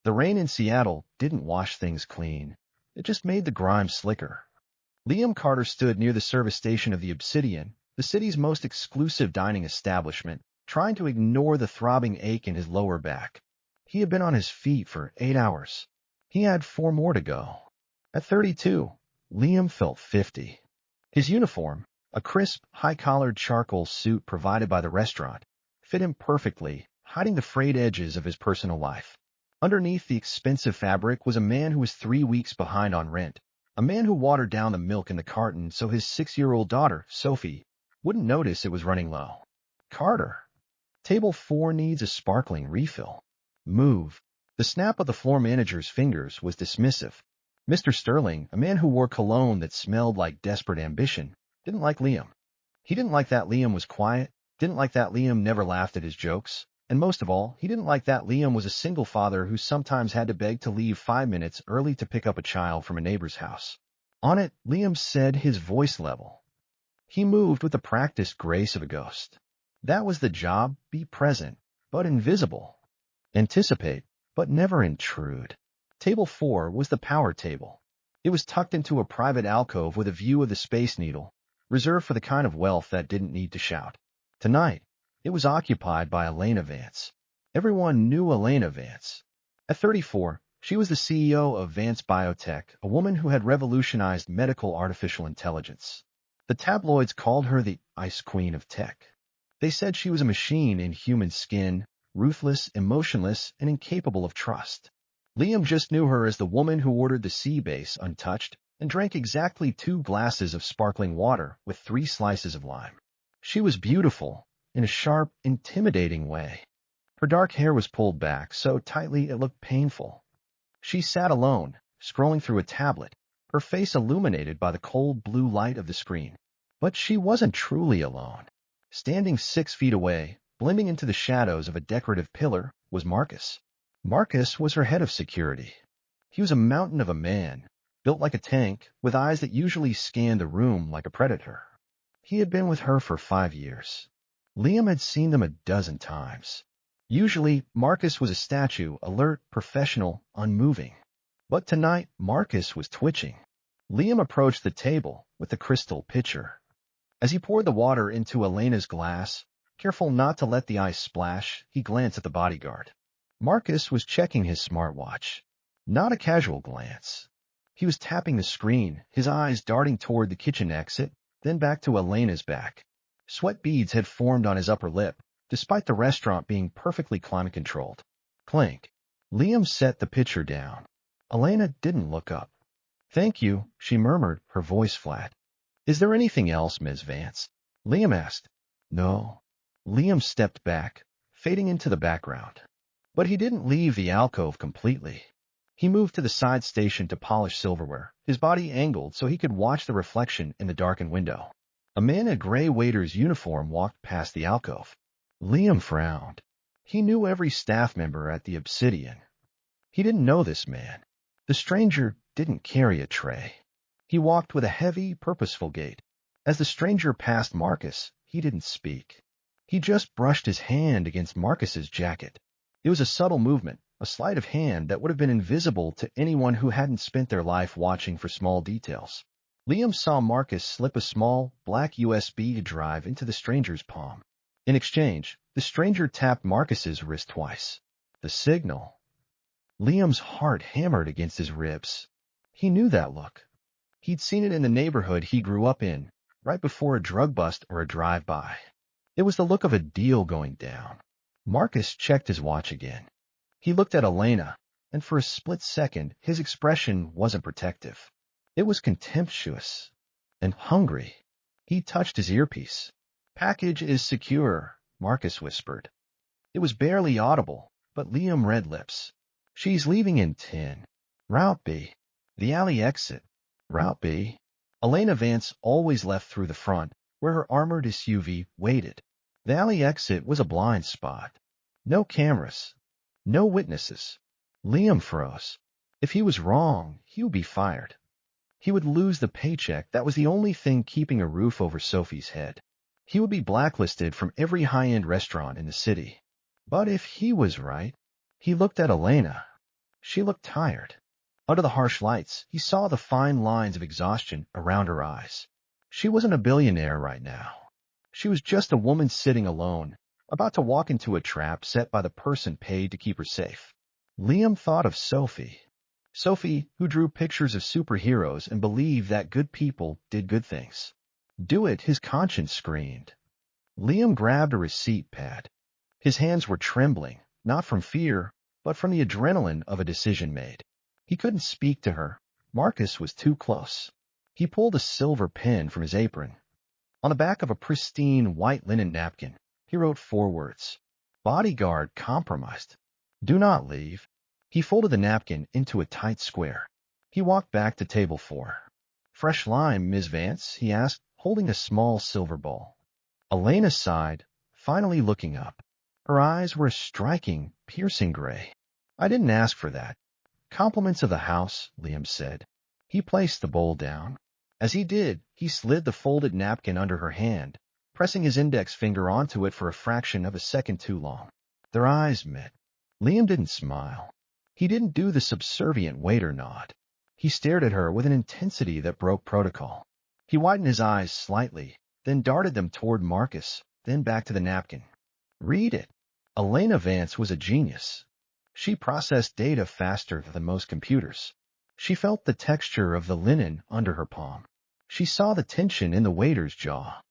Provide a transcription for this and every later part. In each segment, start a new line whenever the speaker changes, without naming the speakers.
The rain in Seattle didn't wash things clean. It just made the grime slicker. Liam Carter stood near the service station of the Obsidian, the city's most exclusive dining establishment, trying to ignore the throbbing ache in his lower back. He had been on his feet for 8 hours. He had 4 more to go. At 32, Liam felt 50. His uniform, a crisp, high-collared charcoal suit provided by the restaurant, fit him perfectly, hiding the frayed edges of his personal life. Underneath the expensive fabric was a man who was 3 weeks behind on rent, a man who watered down the milk in the carton so his 6-year-old daughter, Sophie, wouldn't notice it was running low. Carter. Table 4 needs a sparkling refill. Move. The snap of the floor manager's fingers was dismissive. Mr. Sterling, a man who wore cologne that smelled like desperate ambition, didn't like Liam. He didn't like that Liam was quiet, didn't like that Liam never laughed at his jokes, and most of all, he didn't like that Liam was a single father who sometimes had to beg to leave 5 minutes early to pick up a child from a neighbor's house. On it, Liam said, his voice level. He moved with the practiced grace of a ghost. That was the job, be present, but invisible. Anticipate, but never intrude. Table 4 was the power table. It was tucked into a private alcove with a view of the Space Needle, reserved for the kind of wealth that didn't need to shout. Tonight, it was occupied by Elena Vance. Everyone knew Elena Vance. At 34, she was the CEO of Vance Biotech, a woman who had revolutionized medical artificial intelligence. The tabloids called her the Ice Queen of Tech. They said she was a machine in human skin, ruthless, emotionless, and incapable of trust. Liam just knew her as the woman who ordered the sea base untouched and drank exactly 2 glasses of sparkling water with 3 slices of lime. She was beautiful, in a sharp, intimidating way. Her dark hair was pulled back so tightly it looked painful. She sat alone, scrolling through a tablet, her face illuminated by the cold blue light of the screen. But she wasn't truly alone. Standing 6 feet away, blending into the shadows of a decorative pillar, was Marcus. Marcus was her head of security. He was a mountain of a man, built like a tank, with eyes that usually scanned the room like a predator. He had been with her for 5 years. Liam had seen them a dozen times. Usually, Marcus was a statue, alert, professional, unmoving. But tonight, Marcus was twitching. Liam approached the table with the crystal pitcher. As he poured the water into Elena's glass, careful not to let the ice splash, he glanced at the bodyguard. Marcus was checking his smartwatch. Not a casual glance. He was tapping the screen, his eyes darting toward the kitchen exit, then back to Elena's back. Sweat beads had formed on his upper lip, despite the restaurant being perfectly climate-controlled. Clink. Liam set the pitcher down. Elena didn't look up. "Thank you," she murmured, her voice flat. "Is there anything else, Ms. Vance?" Liam asked. "No." Liam stepped back, fading into the background. But he didn't leave the alcove completely. He moved to the side station to polish silverware, his body angled so he could watch the reflection in the darkened window. A man in a gray waiter's uniform walked past the alcove. Liam frowned. He knew every staff member at the Obsidian. He didn't know this man. The stranger didn't carry a tray. He walked with a heavy, purposeful gait. As the stranger passed Marcus, he didn't speak. He just brushed his hand against Marcus's jacket. It was a subtle movement, a sleight of hand that would have been invisible to anyone who hadn't spent their life watching for small details. Liam saw Marcus slip a small, black USB drive into the stranger's palm. In exchange, the stranger tapped Marcus's wrist twice. The signal. Liam's heart hammered against his ribs. He knew that look. He'd seen it in the neighborhood he grew up in, right before a drug bust or a drive-by. It was the look of a deal going down. Marcus checked his watch again. He looked at Elena, and for a split second, his expression wasn't protective. It was contemptuous and hungry. He touched his earpiece. "Package is secure," Marcus whispered. It was barely audible, but Liam read lips. "She's leaving in 10. Route B. The alley exit. Route B." Elena Vance always left through the front, where her armored SUV waited. The alley exit was a blind spot. No cameras. No witnesses. Liam froze. If he was wrong, he would be fired. He would lose the paycheck that was the only thing keeping a roof over Sophie's head. He would be blacklisted from every high-end restaurant in the city. But if he was right, he looked at Elena. She looked tired. Under the harsh lights, he saw the fine lines of exhaustion around her eyes. She wasn't a billionaire right now. She was just a woman sitting alone, about to walk into a trap set by the person paid to keep her safe. Liam thought of Sophie. Sophie, who drew pictures of superheroes and believed that good people did good things. Do it, his conscience screamed. Liam grabbed a receipt pad. His hands were trembling, not from fear, but from the adrenaline of a decision made. He couldn't speak to her. Marcus was too close. He pulled a silver pen from his apron. On the back of a pristine white linen napkin, he wrote 4 words. Bodyguard compromised. Do not leave. He folded the napkin into a tight square. He walked back to table 4. Fresh lime, Ms. Vance, he asked, holding a small silver bowl. Elena sighed, finally looking up. Her eyes were a striking, piercing gray. I didn't ask for that. Compliments of the house, Liam said. He placed the bowl down. As he did, he slid the folded napkin under her hand, pressing his index finger onto it for a fraction of a second too long. Their eyes met. Liam didn't smile. He didn't do the subservient waiter nod. He stared at her with an intensity that broke protocol. He widened his eyes slightly, then darted them toward Marcus, then back to the napkin. Read it. Elena Vance was a genius. She processed data faster than most computers. She felt the texture of the linen under her palm. She saw the tension in the waiter's jaw.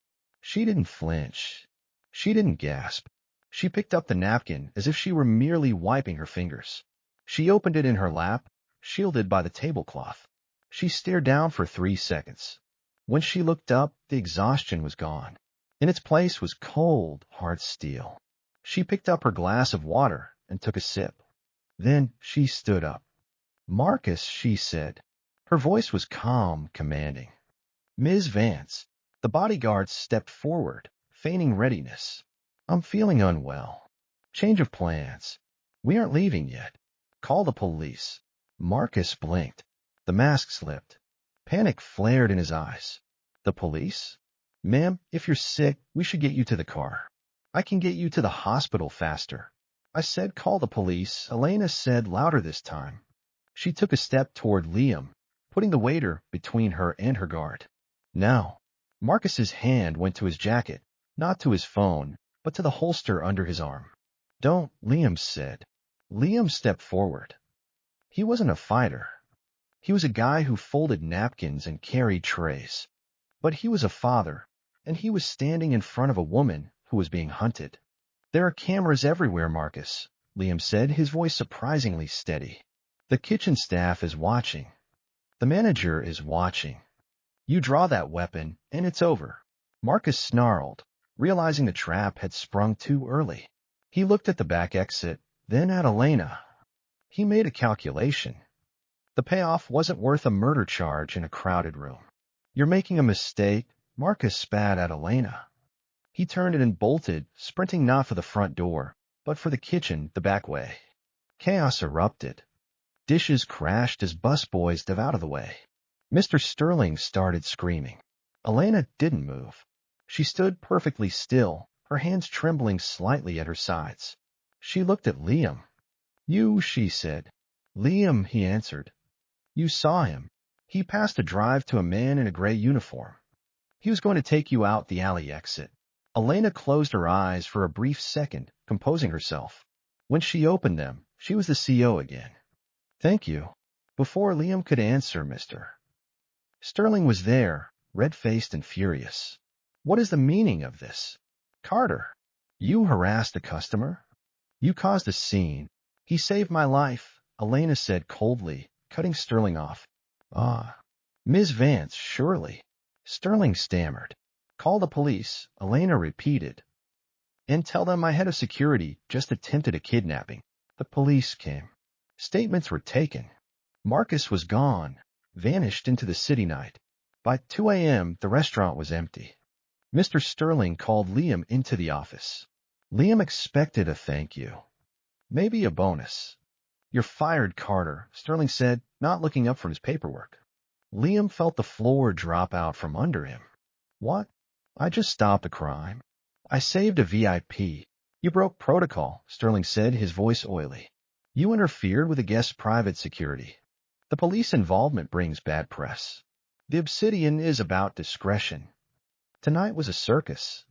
She didn't flinch. She didn't gasp. She picked up the napkin as if she were merely wiping her fingers. She opened it in her lap, shielded by the tablecloth. She stared down for 3 seconds. When she looked up, the exhaustion was gone. In its place was cold, hard steel. She picked up her glass of water and took a sip. Then she stood up. Marcus, she said. Her voice was calm, commanding. Ms. Vance. The bodyguard stepped forward, feigning readiness. I'm feeling unwell. Change of plans. We aren't leaving yet. Call the police. Marcus blinked. The mask slipped. Panic flared in his eyes. The police? Ma'am, if you're sick, we should get you to the car. I can get you to the hospital faster. I said call the police, Elena said louder this time. She took a step toward Liam, putting the waiter between her and her guard. Now, Marcus's hand went to his jacket, not to his phone, but to the holster under his arm. Don't, Liam said. Liam stepped forward. He wasn't a fighter. He was a guy who folded napkins and carried trays. But he was a father, and he was standing in front of a woman who was being hunted. There are cameras everywhere, Marcus, Liam said, his voice surprisingly steady. The kitchen staff is watching. The manager is watching. You draw that weapon, and it's over. Marcus snarled, realizing the trap had sprung too early. He looked at the back exit, then at Elena. He made a calculation. The payoff wasn't worth a murder charge in a crowded room. You're making a mistake, Marcus spat at Elena. He turned and bolted, sprinting not for the front door, but for the kitchen the back way. Chaos erupted. Dishes crashed as busboys dove out of the way. Mr. Sterling started screaming. Elena didn't move. She stood perfectly still, her hands trembling slightly at her sides. She looked at Liam. You, she said. Liam, he answered. You saw him. He passed a drive to a man in a gray uniform. He was going to take you out the alley exit. Elena closed her eyes for a brief second, composing herself. When she opened them, she was the CO again. Thank you. Before Liam could answer, Mr. Sterling was there, red-faced and furious. What is the meaning of this? Carter, you harassed a customer? You caused a scene. He saved my life, Elena said coldly, cutting Sterling off. Ah, Ms. Vance, surely. Sterling stammered. Call the police, Elena repeated. And tell them my head of security just attempted a kidnapping. The police came. Statements were taken. Marcus was gone, vanished into the city night. By 2 a.m., the restaurant was empty. Mr. Sterling called Liam into the office. Liam expected a thank you. Maybe a bonus. You're fired, Carter, Sterling said, not looking up from his paperwork. Liam felt the floor drop out from under him. What? I just stopped a crime. I saved a VIP. You broke protocol, Sterling said, his voice oily. You interfered with a guest's private security. The police involvement brings bad press. The Obsidian is about discretion. Tonight was a circus.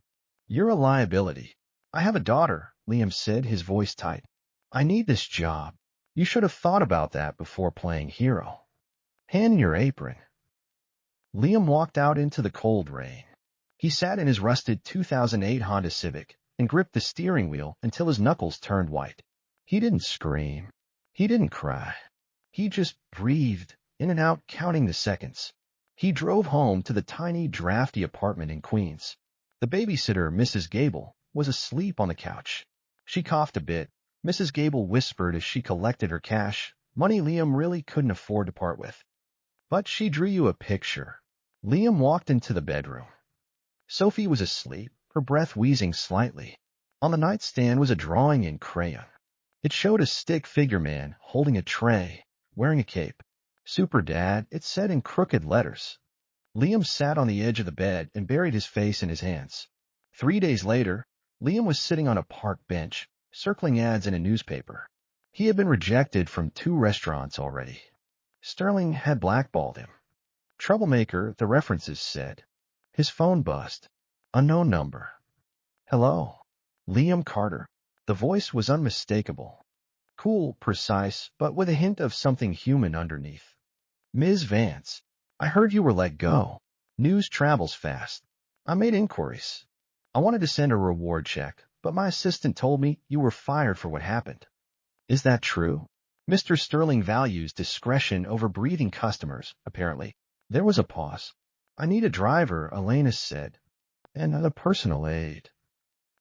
You're a liability. I have a daughter, Liam said, his voice tight. I need this job. You should have thought about that before playing hero. Hand in your apron. Liam walked out into the cold rain. He sat in his rusted 2008 Honda Civic and gripped the steering wheel until his knuckles turned white. He didn't scream. He didn't cry. He just breathed in and out, counting the seconds. He drove home to the tiny, drafty apartment in Queens. The babysitter, Mrs. Gable, was asleep on the couch. She coughed a bit. Mrs. Gable whispered as she collected her cash, money Liam really couldn't afford to part with. But she drew you a picture. Liam walked into the bedroom. Sophie was asleep, her breath wheezing slightly. On the nightstand was a drawing in crayon. It showed a stick figure man holding a tray, wearing a cape. Super Dad, it said in crooked letters. Liam sat on the edge of the bed and buried his face in his hands. 3 days later, Liam was sitting on a park bench, circling ads in a newspaper. He had been rejected from 2 restaurants already. Sterling had blackballed him. Troublemaker, the references said. His phone buzzed. Unknown number. Hello. Liam Carter. The voice was unmistakable. Cool, precise, but with a hint of something human underneath. Ms. Vance, I heard you were let go. News travels fast. I made inquiries. I wanted to send a reward check, but my assistant told me you were fired for what happened. Is that true? Mr. Sterling values discretion over breathing customers, apparently. There was a pause. I need a driver, Elena said, and a personal aide.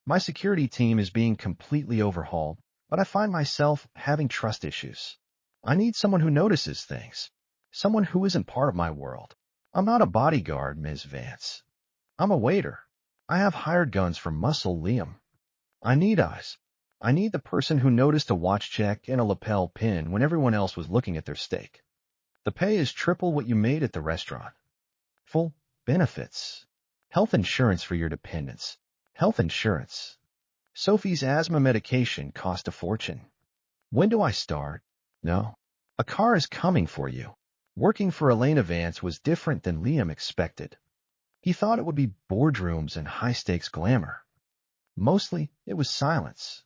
My security team is being completely overhauled, but I find myself having trust issues. I need someone who notices things, someone who isn't part of my world. I'm not a bodyguard, Ms. Vance. I'm a waiter. I have hired guns for muscle Liam. I need eyes. I need the person who noticed a watch check and a lapel pin when everyone else was looking at their steak. The pay is triple what you made at the restaurant. Full benefits. Health insurance for your dependents. Health insurance. Sophie's asthma medication cost a fortune. When do I start? No. A car is coming for you. Working for Elena Vance was different than Liam expected. He thought it would be boardrooms and high-stakes glamour. Mostly, it was silence.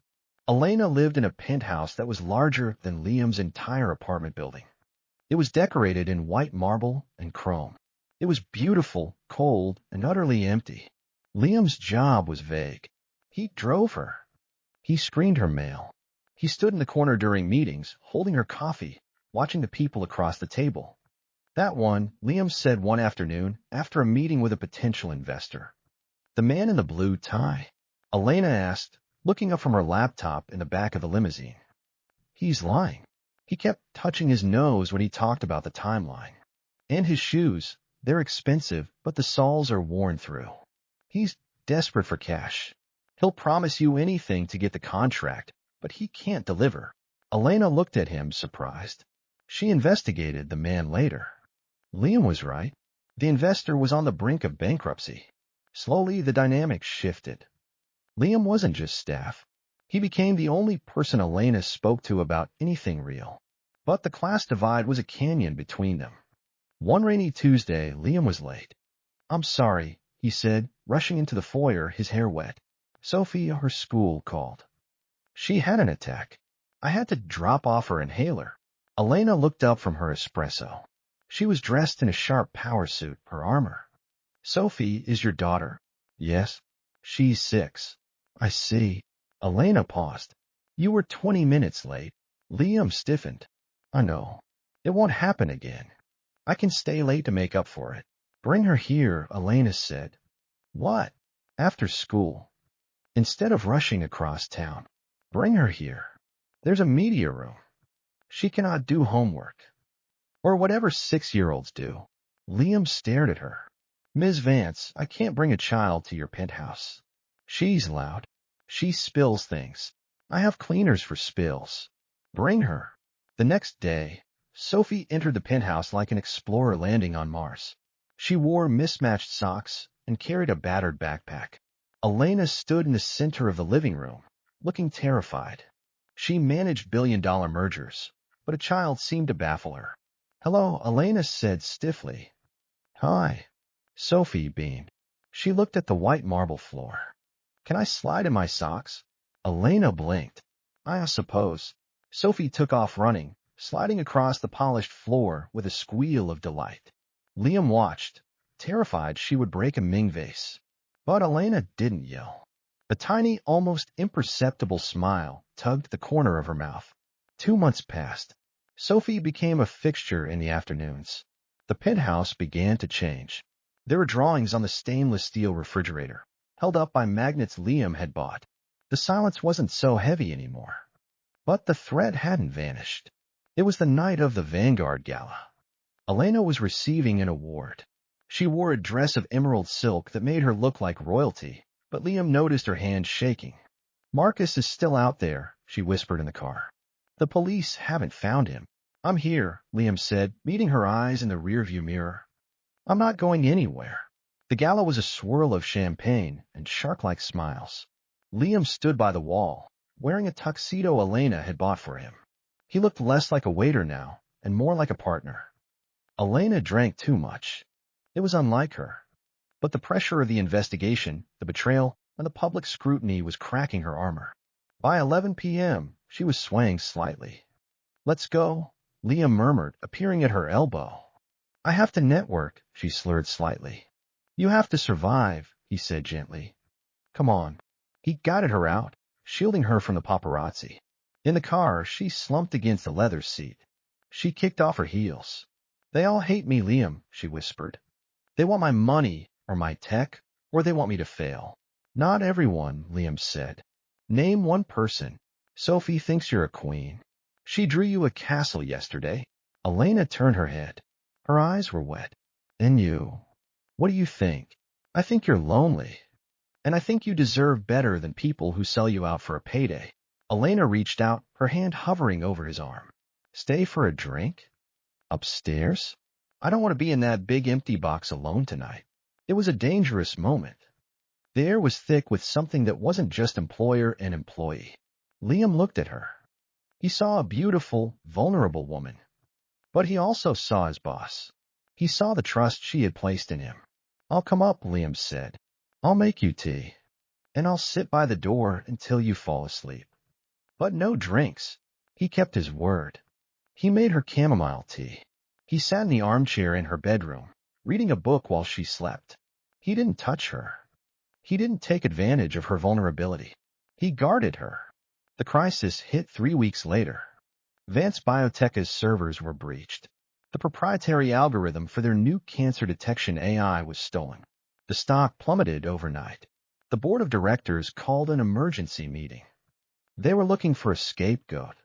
Elena lived in a penthouse that was larger than Liam's entire apartment building. It was decorated in white marble and chrome. It was beautiful, cold, and utterly empty. Liam's job was vague. He drove her. He screened her mail. He stood in the corner during meetings, holding her coffee, watching the people across the table. That one, Liam said one afternoon after a meeting with a potential investor. The man in the blue tie. Elena asked, looking up from her laptop in the back of the limousine. He's lying. He kept touching his nose when he talked about the timeline. And his shoes, they're expensive, but the soles are worn through. He's desperate for cash. He'll promise you anything to get the contract, but he can't deliver. Elena looked at him, surprised. She investigated the man later. Liam was right. The investor was on the brink of bankruptcy. Slowly, the dynamics shifted. Liam wasn't just staff. He became the only person Elena spoke to about anything real. But the class divide was a canyon between them. One rainy Tuesday, Liam was late. I'm sorry, he said, rushing into the foyer, his hair wet. Sophie, her school, called. She had an attack. I had to drop off her inhaler. Elena looked up from her espresso. She was dressed in a sharp power suit, her armor. Sophie is your daughter. Yes. She's 6. I see. Elena paused. You were 20 minutes late. Liam stiffened. I know. It won't happen again. I can stay late to make up for it. Bring her here, Elena said. What? After school. Instead of rushing across town. Bring her here. There's a media room. She cannot do homework. Or whatever 6-year-olds do. Liam stared at her. Ms. Vance, I can't bring a child to your penthouse. She's loud. She spills things. I have cleaners for spills. Bring her. The next day, Sophie entered the penthouse like an explorer landing on Mars. She wore mismatched socks and carried a battered backpack. Elena stood in the center of the living room, looking terrified. She managed billion-dollar mergers, but a child seemed to baffle her. "Hello," Elena said stiffly. "Hi." Sophie beamed. She looked at the white marble floor. "Can I slide in my socks?" Elena blinked. "I suppose." Sophie took off running, sliding across the polished floor with a squeal of delight. Liam watched, terrified she would break a Ming vase. But Elena didn't yell. A tiny, almost imperceptible smile tugged the corner of her mouth. 2 months passed. Sophie became a fixture in the afternoons. The penthouse began to change. There were drawings on the stainless steel refrigerator, held up by magnets Liam had bought. The silence wasn't so heavy anymore. But the threat hadn't vanished. It was the night of the Vanguard Gala. Elena was receiving an award. She wore a dress of emerald silk that made her look like royalty, but Liam noticed her hands shaking. "Marcus is still out there," she whispered in the car. "The police haven't found him." "I'm here," Liam said, meeting her eyes in the rearview mirror. "I'm not going anywhere." The gala was a swirl of champagne and shark-like smiles. Liam stood by the wall, wearing a tuxedo Elena had bought for him. He looked less like a waiter now, and more like a partner. Elena drank too much. It was unlike her. But the pressure of the investigation, the betrayal, and the public scrutiny was cracking her armor. By 11 p.m., she was swaying slightly. "Let's go," Liam murmured, appearing at her elbow. "I have to network," she slurred slightly. "You have to survive," he said gently. "Come on." He guided her out, shielding her from the paparazzi. In the car, she slumped against the leather seat. She kicked off her heels. "They all hate me, Liam," she whispered. "They want my money, or my tech, or they want me to fail." "Not everyone," Liam said. "Name one person." "Sophie thinks you're a queen. She drew you a castle yesterday." Elena turned her head. Her eyes were wet. "And you? What do you think?" "I think you're lonely. And I think you deserve better than people who sell you out for a payday." Elena reached out, her hand hovering over his arm. "Stay for a drink? Upstairs? I don't want to be in that big empty box alone tonight." It was a dangerous moment. The air was thick with something that wasn't just employer and employee. Liam looked at her. He saw a beautiful, vulnerable woman. But he also saw his boss. He saw the trust she had placed in him. "I'll come up," Liam said. "I'll make you tea. And I'll sit by the door until you fall asleep." But no drinks. He kept his word. He made her chamomile tea. He sat in the armchair in her bedroom, reading a book while she slept. He didn't touch her. He didn't take advantage of her vulnerability. He guarded her. The crisis hit 3 weeks later. Vance Biotech's servers were breached. The proprietary algorithm for their new cancer detection AI was stolen. The stock plummeted overnight. The board of directors called an emergency meeting. They were looking for a scapegoat.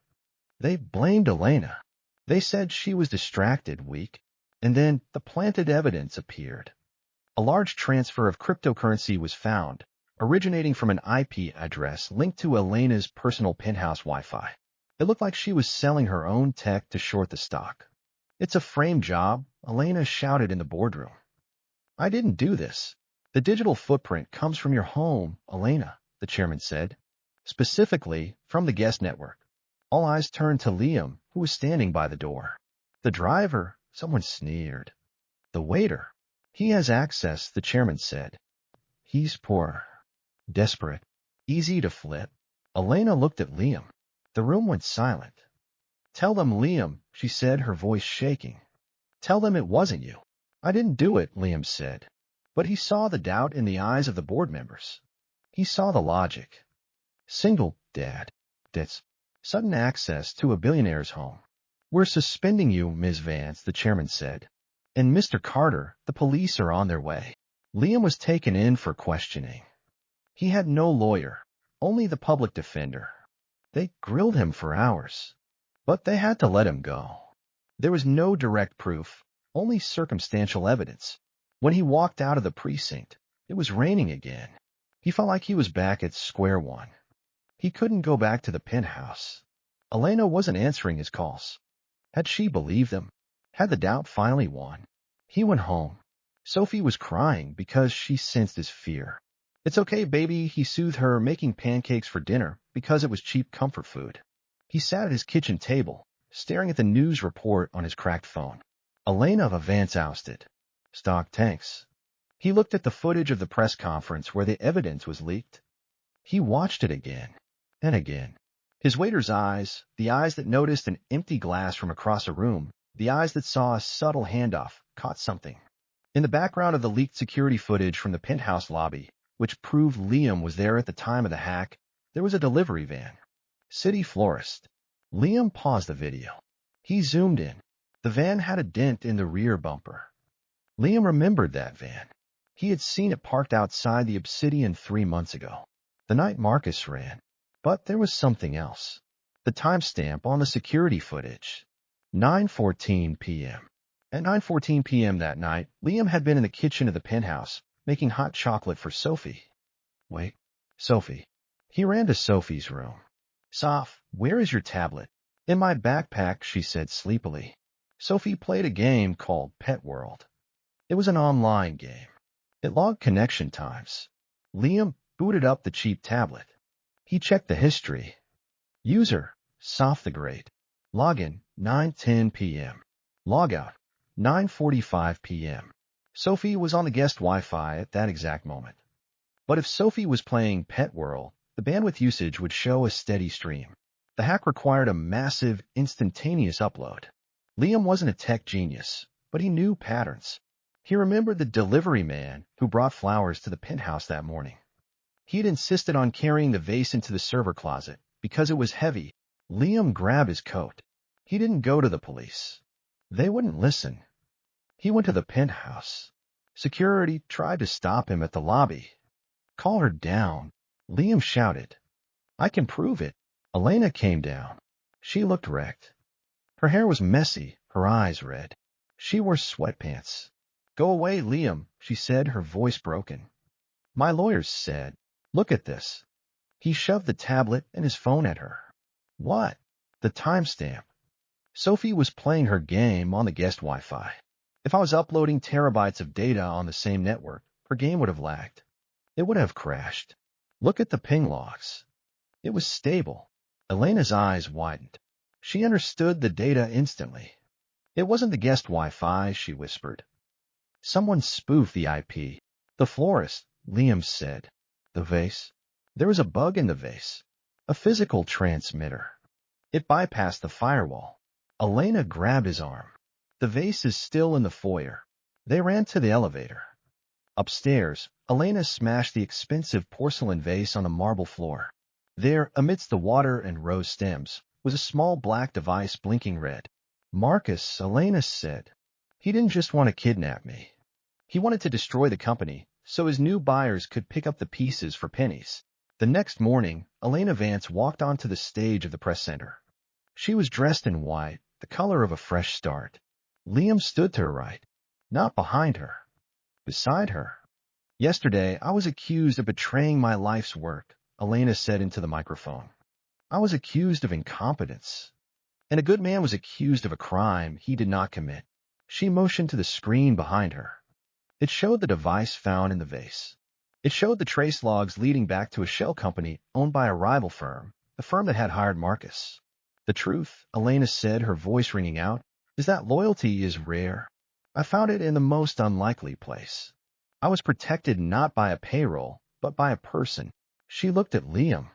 They blamed Elena. They said she was distracted, weak. And then the planted evidence appeared. A large transfer of cryptocurrency was found, originating from an IP address linked to Elena's personal penthouse Wi-Fi. It looked like she was selling her own tech to short the stock. "It's a frame job," Elena shouted in the boardroom. "I didn't do this." "The digital footprint comes from your home, Elena," the chairman said. "Specifically, from the guest network." All eyes turned to Liam, who was standing by the door. "The driver," someone sneered. "The waiter." "He has access," the chairman said. "He's poor, desperate, easy to flip." Elena looked at Liam. The room went silent. "Tell them, Liam," she said, her voice shaking. "Tell them it wasn't you." "I didn't do it," Liam said. But he saw the doubt in the eyes of the board members. He saw the logic. "Single dad. That's sudden access to a billionaire's home." "We're suspending you, Ms. Vance," the chairman said. "And Mr. Carter, the police are on their way." Liam was taken in for questioning. He had no lawyer, only the public defender. They grilled him for hours, but they had to let him go. There was no direct proof, only circumstantial evidence. When he walked out of the precinct, it was raining again. He felt like he was back at square one. He couldn't go back to the penthouse. Elena wasn't answering his calls. Had she believed them? Had the doubt finally won? He went home. Sophie was crying because she sensed his fear. "It's okay, baby," he soothed her, making pancakes for dinner because it was cheap comfort food. He sat at his kitchen table, staring at the news report on his cracked phone. Elena of Vance ousted. Stock tanks. He looked at the footage of the press conference where the evidence was leaked. He watched it again and again. His waiter's eyes, the eyes that noticed an empty glass from across a room, the eyes that saw a subtle handoff, caught something. In the background of the leaked security footage from the penthouse lobby, which proved Liam was there at the time of the hack, there was a delivery van. City florist. Liam paused the video. He zoomed in. The van had a dent in the rear bumper. Liam remembered that van. He had seen it parked outside the Obsidian 3 months ago, the night Marcus ran. But there was something else. The timestamp on the security footage. 9:14 p.m. At 9:14 p.m. that night, Liam had been in the kitchen of the penthouse, making hot chocolate for Sophie. Wait, Sophie. He ran to Sophie's room. Soph, where is your tablet? In my backpack, she said sleepily. Sophie played a game called Pet World. It was an online game. It logged connection times. Liam booted up the cheap tablet. He checked the history. User, Soph the Great. Login, 9:10 p.m. Logout, 9:45 p.m. Sophie was on the guest Wi-Fi at that exact moment. But if Sophie was playing Pet World, the bandwidth usage would show a steady stream. The hack required a massive, instantaneous upload. Liam wasn't a tech genius, but he knew patterns. He remembered the delivery man who brought flowers to the penthouse that morning. He had insisted on carrying the vase into the server closet because it was heavy. Liam grabbed his coat. He didn't go to the police. They wouldn't listen. He went to the penthouse. Security tried to stop him at the lobby. Call her down, Liam shouted. I can prove it. Elena came down. She looked wrecked. Her hair was messy, her eyes red. She wore sweatpants. Go away, Liam, she said, her voice broken. My lawyers said, look at this. He shoved the tablet and his phone at her. What? The timestamp. Sophie was playing her game on the guest Wi-Fi. If I was uploading terabytes of data on the same network, her game would have lagged. It would have crashed. Look at the ping logs. It was stable. Elena's eyes widened. She understood the data instantly. It wasn't the guest Wi-Fi, she whispered. Someone spoofed the IP. The florist, Liam said. The vase? There was a bug in the vase. A physical transmitter. It bypassed the firewall. Elena grabbed his arm. The vase is still in the foyer. They ran to the elevator. Upstairs, Elena smashed the expensive porcelain vase on the marble floor. There, amidst the water and rose stems, was a small black device blinking red. Marcus, Elena said. He didn't just want to kidnap me. He wanted to destroy the company so his new buyers could pick up the pieces for pennies. The next morning, Elena Vance walked onto the stage of the press center. She was dressed in white, the color of a fresh start. Liam stood to her right, not behind her, beside her. Yesterday, I was accused of betraying my life's work, Elena said into the microphone. I was accused of incompetence. And a good man was accused of a crime he did not commit. She motioned to the screen behind her. It showed the device found in the vase. It showed the trace logs leading back to a shell company owned by a rival firm, the firm that had hired Marcus. The truth, Elena said, her voice ringing out, is that loyalty is rare. I found it in the most unlikely place. I was protected not by a payroll, but by a person. She looked at Liam.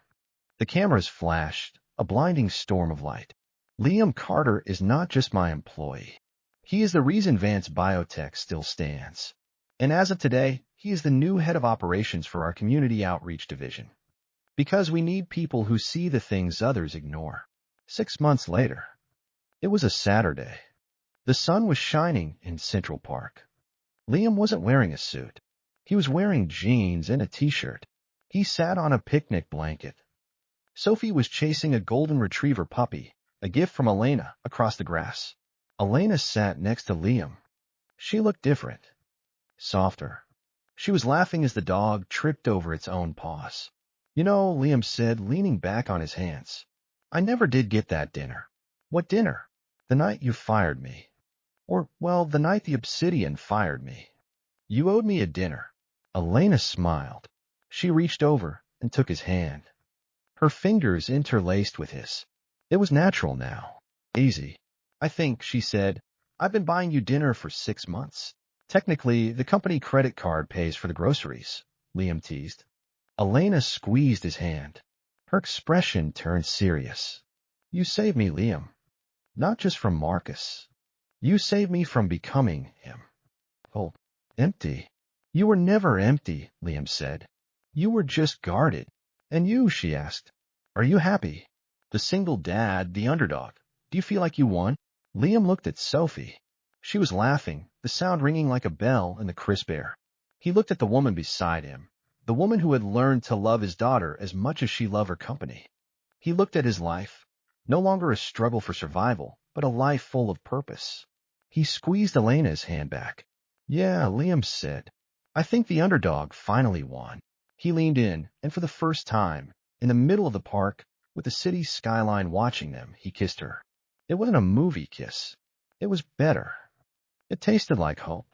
The cameras flashed, a blinding storm of light. Liam Carter is not just my employee. He is the reason Vance Biotech still stands. And as of today, he is the new head of operations for our community outreach division. Because we need people who see the things others ignore. 6 months later. It was a Saturday. The sun was shining in Central Park. Liam wasn't wearing a suit. He was wearing jeans and a t-shirt. He sat on a picnic blanket. Sophie was chasing a golden retriever puppy, a gift from Elena, across the grass. Elena sat next to Liam. She looked different. Softer. She was laughing as the dog tripped over its own paws. You know, Liam said, leaning back on his hands. I never did get that dinner. What dinner? The night you fired me. Or, well, the night the Obsidian fired me. You owed me a dinner. Elena smiled. She reached over and took his hand. Her fingers interlaced with his. It was natural now. Easy. I think, she said, I've been buying you dinner for 6 months. Technically, the company credit card pays for the groceries, Liam teased. Elena squeezed his hand. Her expression turned serious. You saved me, Liam. Not just from Marcus. You saved me from becoming him. Oh, empty. You were never empty, Liam said. You were just guarded. And you, she asked, are you happy? The single dad, the underdog. Do you feel like you won? Liam looked at Sophie. She was laughing, the sound ringing like a bell in the crisp air. He looked at the woman beside him, the woman who had learned to love his daughter as much as she loved her company. He looked at his life, no longer a struggle for survival, but a life full of purpose. He squeezed Elena's hand back. Yeah, Liam said. I think the underdog finally won. He leaned in, and for the first time, in the middle of the park, with the city's skyline watching them, he kissed her. It wasn't a movie kiss. It was better. It tasted like hope.